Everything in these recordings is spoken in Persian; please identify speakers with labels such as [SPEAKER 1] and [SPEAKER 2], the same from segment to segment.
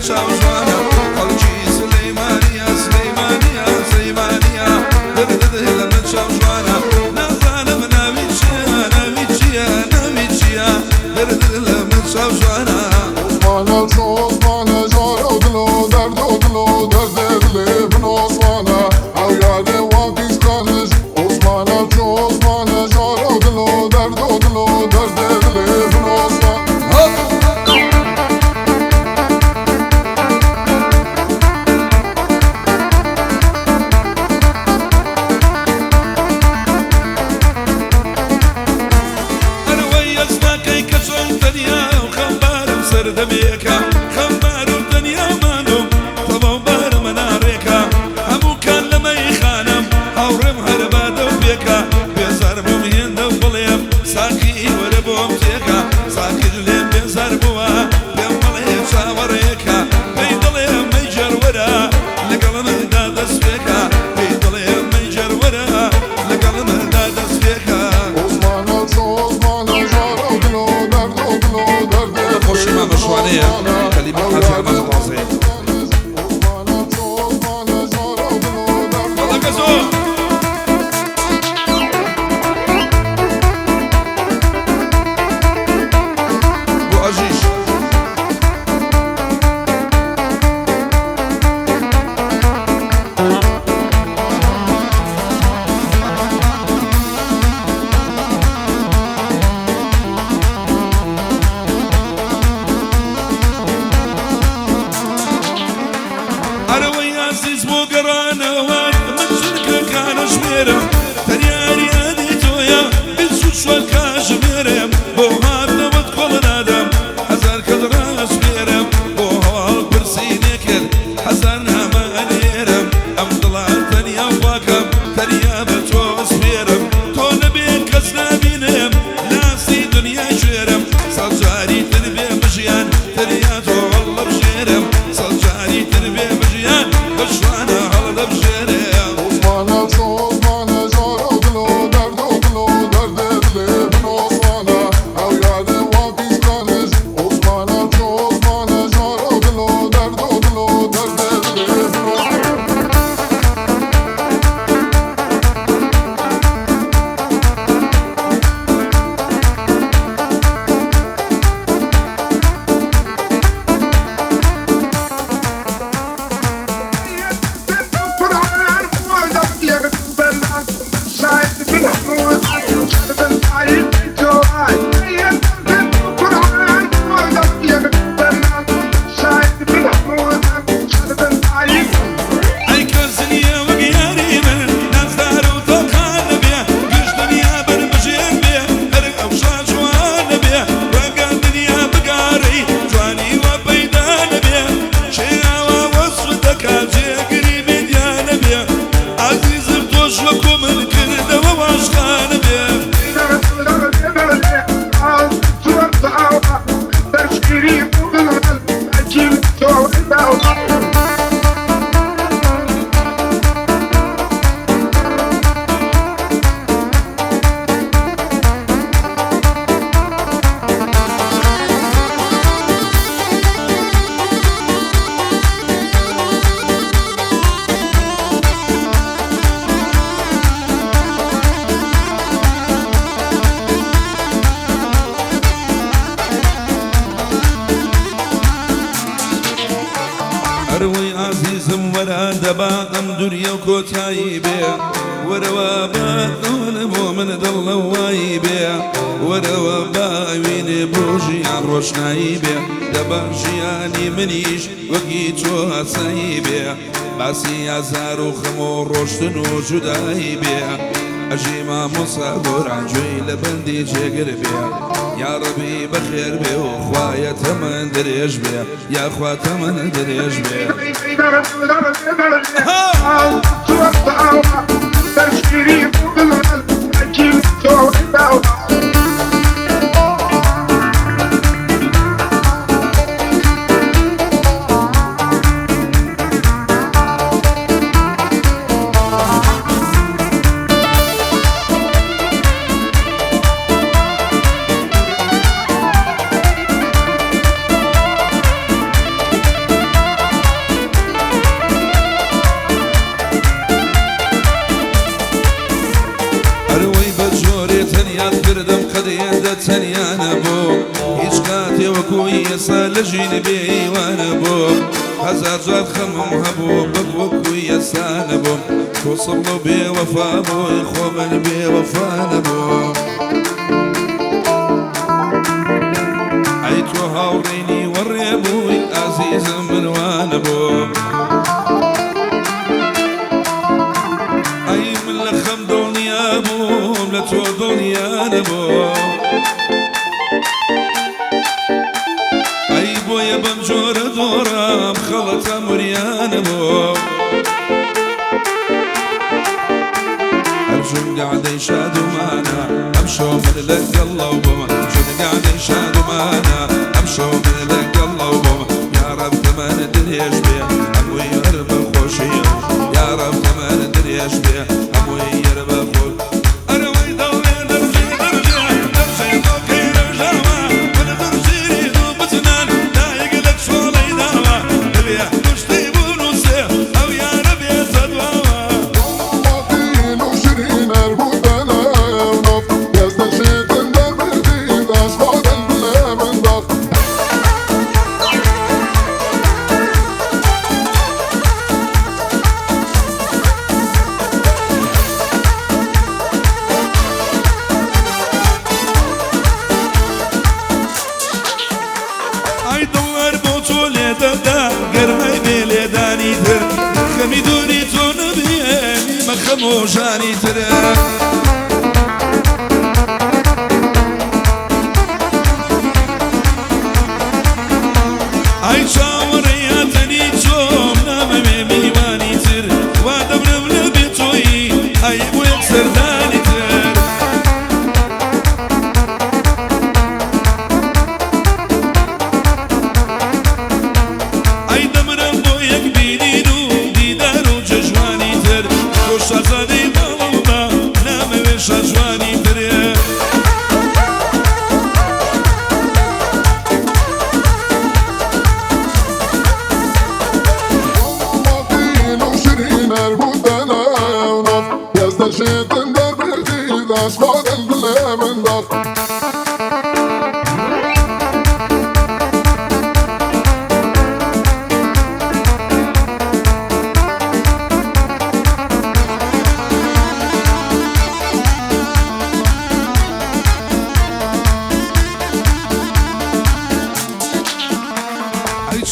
[SPEAKER 1] شاوجوانا خلجي سليمانية سليمانية سليمانية دردده لمن شاوجوانا نازانا مناميتشيا ناميتشيا ناميتشيا دردده لمن شاوجوانا
[SPEAKER 2] Osman'a Osman'a jar odlo derd odlo derd edle bin Osman'a al yade vakis kalış Osman'a Osman'a jar odlo derd edle bin Osman'a
[SPEAKER 1] أنا ويا كي كسر الدنيا وخبار بسر دبيكا خبار الدنيا مانو طبعا بار مناريكا أبو كان لما يخانم هورم هربا دبيكا بيزار بمين دبليم ساكي وربوم تيكا ساكي جليم بيزار بوا بيمالي شاوريكا بيدليم ميجر ورا لقلم داد سفيكا بيدليم ميجر ورا لقلم داد سفيكا
[SPEAKER 2] Osman'a jar odlo derd edle
[SPEAKER 1] خوش ما مشوانية كلمات هاتي أمان العظيم
[SPEAKER 2] Osman'a jar odlo derd
[SPEAKER 1] والله كسو بو عجيش أنا ويا عزيز مو قرانا وان من شركة كان شميرة ترياري هادي تويا بنسوت شوال كاشميرة بو هاتنا وتقول نادم حزار كدرا شميرة بو هوال برسينيكل حزارنا ما أنيرم أم طلعت تنيا وفاكم تنيا بتو سفيرم تو نبين كسنا بينهم ناسي دنيا شيرم صلجاري تنبي مجيان تنيا تو والله بشيرم صلجاري تنبي مجيان بشوانا هلا بشيرم
[SPEAKER 2] Osman'a jar odlo derd edle bin Osman'a al yade vakis kalış Osman'a jar odlo derd edle bin Osman'a
[SPEAKER 1] أي كزنية وقياري من نزار وطاقان بيه قش دنيا برمجين بيه أرق أوشا جوان بيه وقا دنيا بقاري جواني وبيدان بيه شيئا ووصفتك عجي قريب ديان بيه عزيز بتوش وكم الكردة وواشخان بيه أروي عزيزم ورا دبا أم دنيا وكوتاي بيه وروا باتون مؤمن ضل واي بيه وروا باوين بوجي عن روشناي بيه دبا جياني منيش وقيتو هساي بيه باسي عزار وخمو روشتن وجداي بيه أجيما مصابر عن جوي لبندي جيقر بيه يا ربي بخير بيه وخوايا تمن دريج بيه يا خوا تمن دريج بيه تەنیانە بۆ هیچ کاتێ وەکوی ئێستا لە ژینە بێوانە بۆ هەزار جار خەمم هەبوو بەک وەکوی ئێستا نەبووم تۆسڵ و بێوەفا بۆی خۆمە بێوەفا نەبووم ئەی تۆ هاوڕێنی وەڕێ بووی ئازیزم منوانە بووم ئەی من لە خەم دڵنیا بووم لە تۆ دڵنیا نەبووم ئەی بۆیە بەم جۆرە دۆڕام خەڵەتە موریانە بووم جنقعدي شادومانا امشوا من لك الله وبما جنقعدي شادومانا امشوا من لك الله وبما يا رب كمان دريش بيه ابوي يرب خوشيه يا رب كمان دريش بيه ابوي يرب خوش انا ويد الله درجي درجي درجي دوكي رجاوا وانا درجيني دوبتنان لا يقلك شولي داوا نبيه مشتي بونوسي او يا رب يا صدواوا خەمی دووری تۆ نەبێنی مەخەم و ژانی ترە ئای چاوەڕێیاتەنی چۆم نامەوێ میوانی تر وا دەبرم لە بێ تۆیی ئای بۆ یەک سەردانی تر ئای دەمرم بۆ یەک بینین و شازادەی باڵەوە نامەوێ شەجوانی ترێ
[SPEAKER 2] ماڵین و شیرین هەربوو دەناونۆ هێز دەشێتن دەربردی دەشبادن دڵێ من دەخ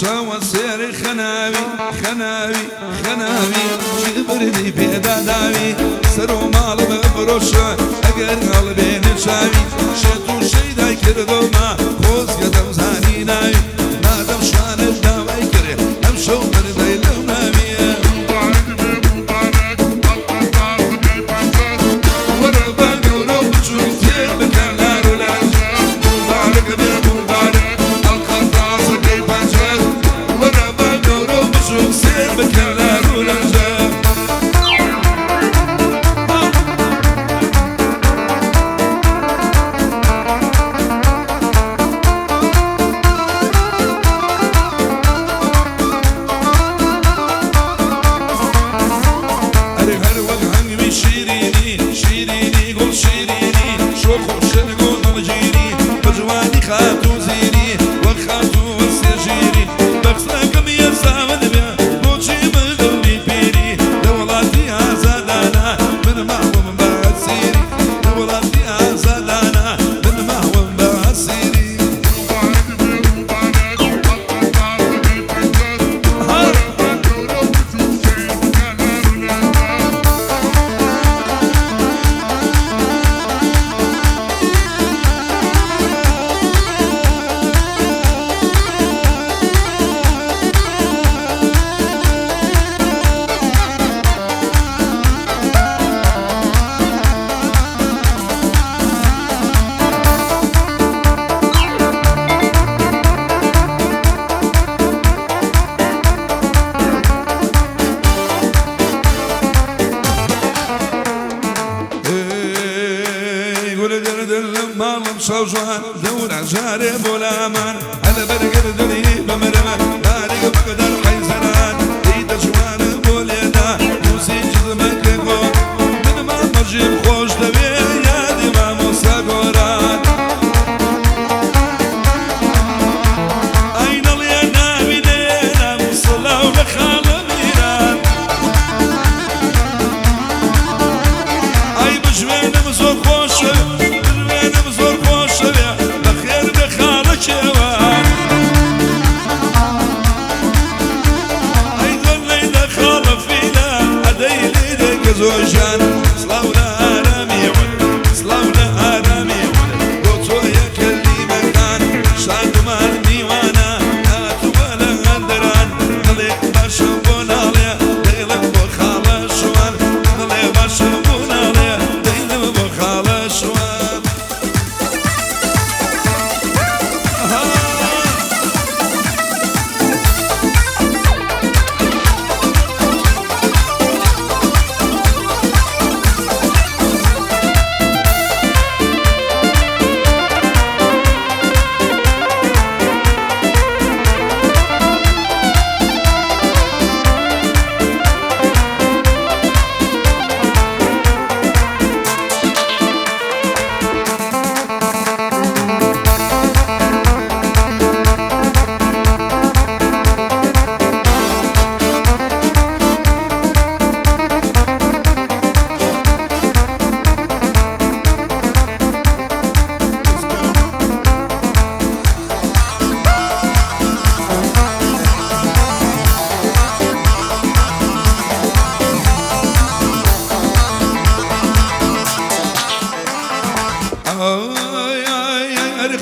[SPEAKER 1] چاوە سێری خەناوی خەناوی خەناوی بردی پێدا داوی سەر و ماڵ بفرۆشە ئەگەر هەڵبێنێ چاوی شێت و شەیدای کردۆمە خۆزگە دەمزانی ناوی مادەم شانت داوای کرێ ئەم شەو بردەی لەو ناویە وەرە بە گەورە و بچوو تێر بکە لار و لاژە بارەکە بێ بووبارە ئەڵقەت ڕاستەکەی پەنجەر وەرە بە گەورە و بچوو سێر بکە لار و لاژە شوجوان دور عجاري بولامان هلا برقر دني بمرمان بارق بقدر حيزران ايد جوان بوليدا موسي جزمك لغو من ما مجيب خوش دبي يا دي ما موسى قران زوجان سلاونا آرامي ولد سلاونا آرامي ولد دوتو يكلي مكان شادمان ديوانا أتوانا هندران نلي باشبونا ليا ديلم بخالا شوان نلي باشبونا ليا ديلم بخالا شوان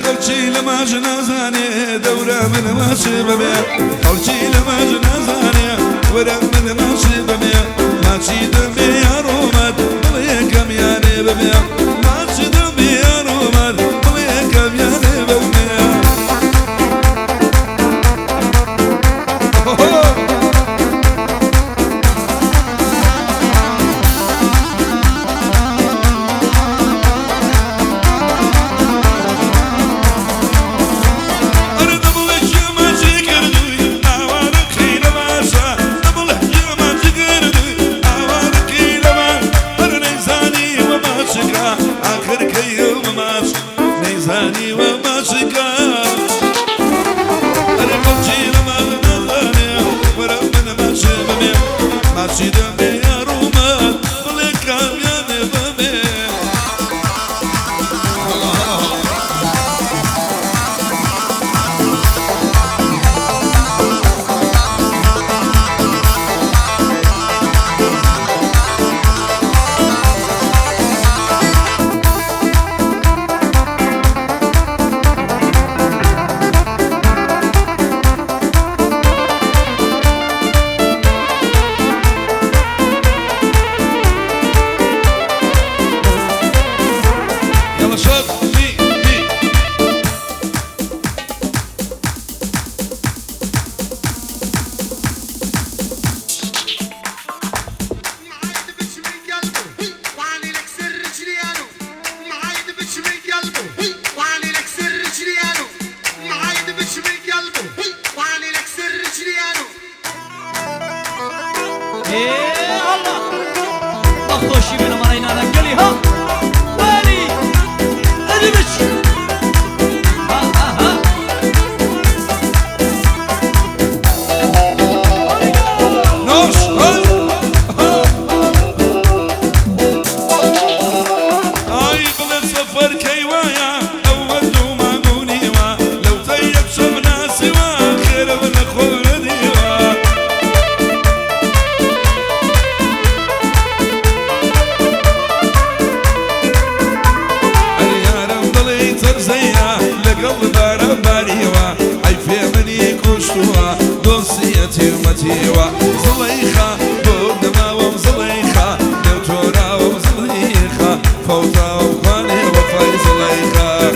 [SPEAKER 1] خلچی لما جنازاني دورة من ماشي ببيع خلچی لما جنازاني ورا من ماشي ببيع ماشي دمي يا رومات بليكم يعني ببيع ماشي دمي يا رومات بليكم يعني ببيع نيزاني وما شكا أنا قلتي لما غنغاني وربنا ما شبمي ما شدمي يا روما بلكام يا نظامي
[SPEAKER 3] خوشی من مراینا نگلی ها ولی ادیبش
[SPEAKER 1] نوش آی بل سفر کیوایا اول دو مانونی وا لو طيب شمنا سوا خير من خور دیوا لقلب رباريوا عيفي مني كشتوا دوسيتي ومتيوا زليخة بودما ومزليخة نوتورا ومزليخة فوتا وخاني وفاي زليخة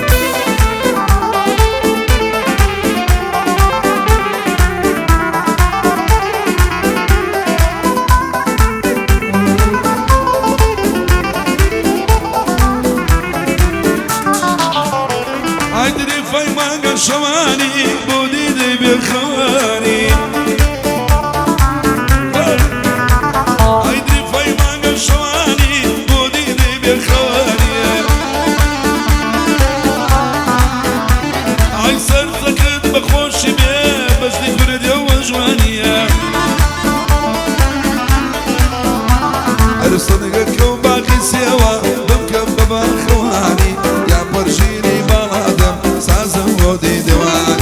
[SPEAKER 1] عندي في مانجا شواني بودي دي بخواني عندي في مانجا شواني بودي دي بخواني عاي صرتك بخوش بيه بس دي فردي وجوانية ارسلك وباقي سوا بمكب بخواني يا برجيني بلادم سازم ودي دوان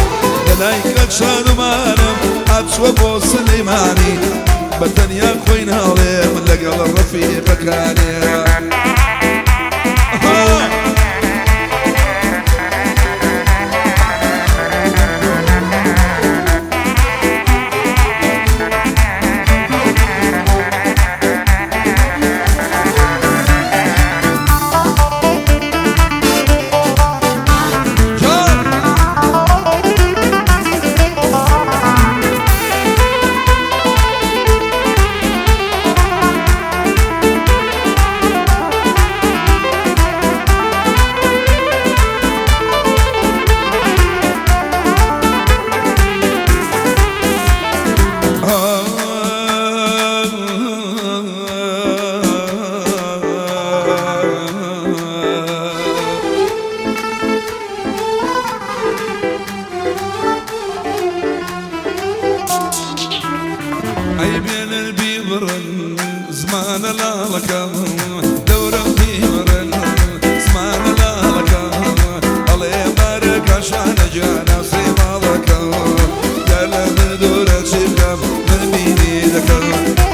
[SPEAKER 1] دلايك شادمانم أتشوى بو سليماني بتنيا خوين هالي من لقل الرفيق كاني أي بين البيبرن زمان لا لك دورة بيبرن زمان لا لك الله يبارك عشان جانا سيما لك قال من دورة شباب من بيني لك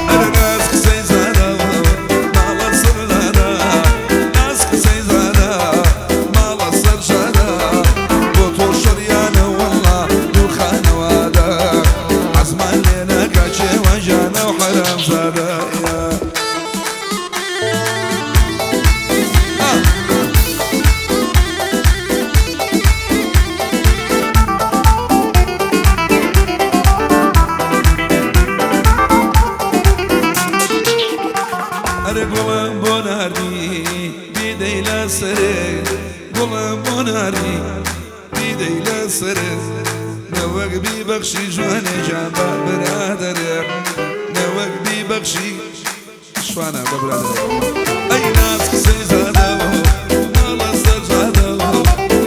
[SPEAKER 1] أنا ناس خسي زانا ما لصر لنا ناس خسي زانا ما لصر جانا بطول شريانا والله دوخانا وادا عزمان لنا كاشي وجانا وحرام زادا قلم بوناري بيدي لا سري قلم بوناري بيدي لا سري نوق بيبخشي جواني جنبا برادر نوق بيبخشي شوانا ببرادر اي ناس كسي زادو مالا سر زادو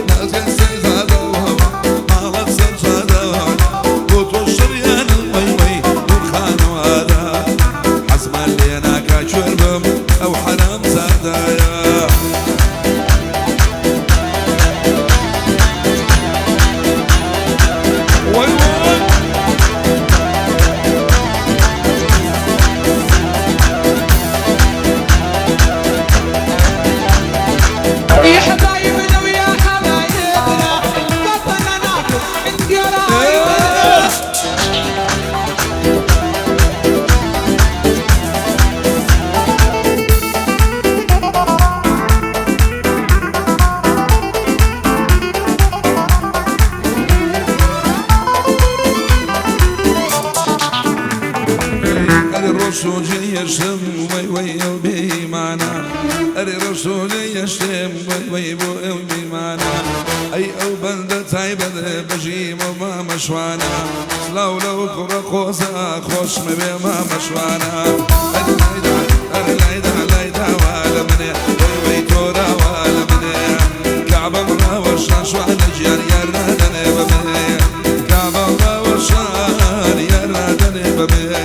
[SPEAKER 1] ناس كسي زادو مالا سر زادو وطو شريان وي وي ورخان وهذا حسب اللي انا كاشربم او حرام زادايا وي وي
[SPEAKER 4] يا حبايبنا ويا حبايبنا قطنا ناكل انت قرايبنا
[SPEAKER 1] الرسول يشتم وي وي وبي معنا الرسول يشتم وي وي وبي معنا اي او بلدة عيبة بجيم وما مشوانا لو كرة خوزة خوش مبي ما مشوانا العيدة ولا مني وي وي كورة ولا مني كعبة مرا وشان شوانا جيار يردني بمي كعبة مرا وشان يردني بمي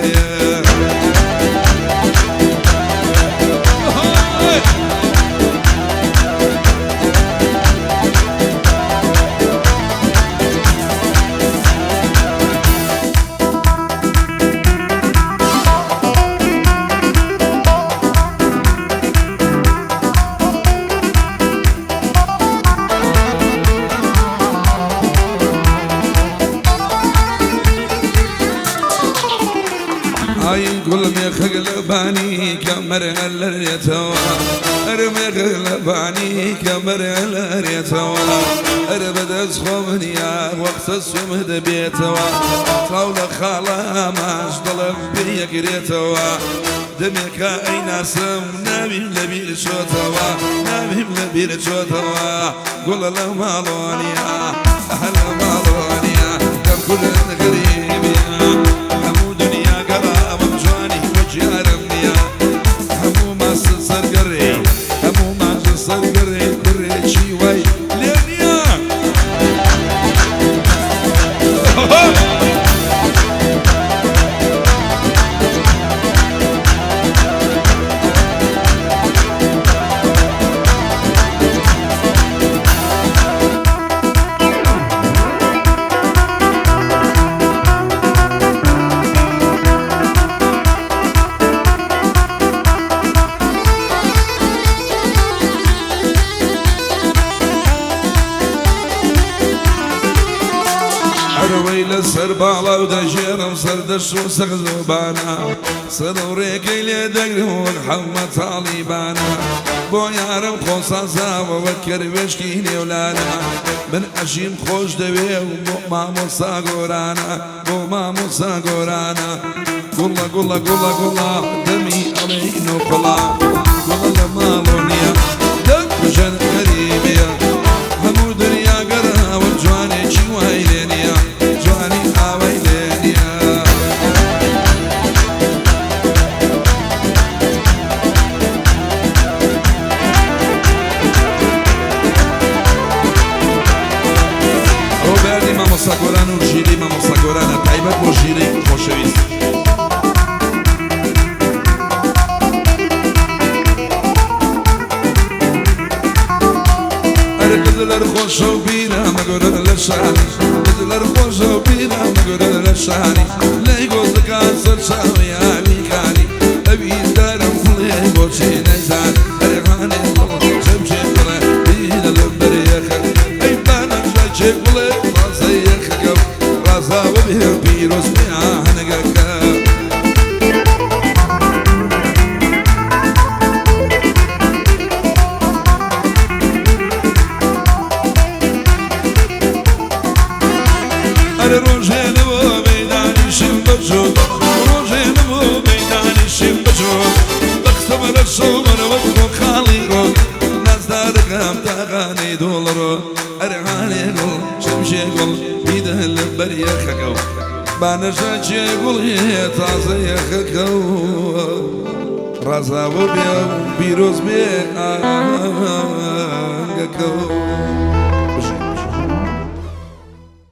[SPEAKER 1] هاي كل ما خلباني كمر الريتوا ارمي خلباني كمر الريتوا اربد اسخمني وقت السمد بيتوا طاول خاله ما اشطلب بي قريتوا دمك اي ناس نبي لبي شوتوا نبي لبي شوتوا قول له مالونيا اهل مالونيا كم كل غريب همو دنيا قرا وجواني وجيار منيا همو ما صار قري همو ما صار قري كري شي واي لينيا باو دەژێڕم سەردەش و سەغزۆبانە سەدەوڕێکەی لێ دەگرۆن حەمە تاڵیبانە بۆ یارم خۆسازاوەوە کەروێشکی نێولانە من ئەژیم خۆش دەوێ و بۆ مامۆسا گۆرانە بۆ مامۆسا گۆرانە گوڵە گوڵە گوڵە گوڵە دەمی ئەڵێی نۆقڵە گوڵە لە ماڵۆ نییە دەکوژەن غەریبیە هەموو دنیاگەراوە جوانێکی وای لێ نییە جوانی ئاوای لێ نییە ئەو بەردی مامۆستا گۆران و ژیری مامۆستا گۆرانە تایبەت بۆ ژیری خۆشەویست Kızlar hoş ol birama görürler şani Kızlar hoş ol birama görürler şani Ley gözlü kasır çağıya mikani Evidarım fılay boşi neyzan Erhane çemçekle Bilalım beriyakar Ey bana çek fılay Razı yakakam Razı ve bir osmiyahane gakam روزین و میدانشیم بجود روزین و میدانشیم بجود بختم رسوم و خالی رو نزدار کم تاغانی دولارو ارهانی گل شمشی گل بیده لبری خکو بانشاچی گلی تازه خکو رازا و بیروز بی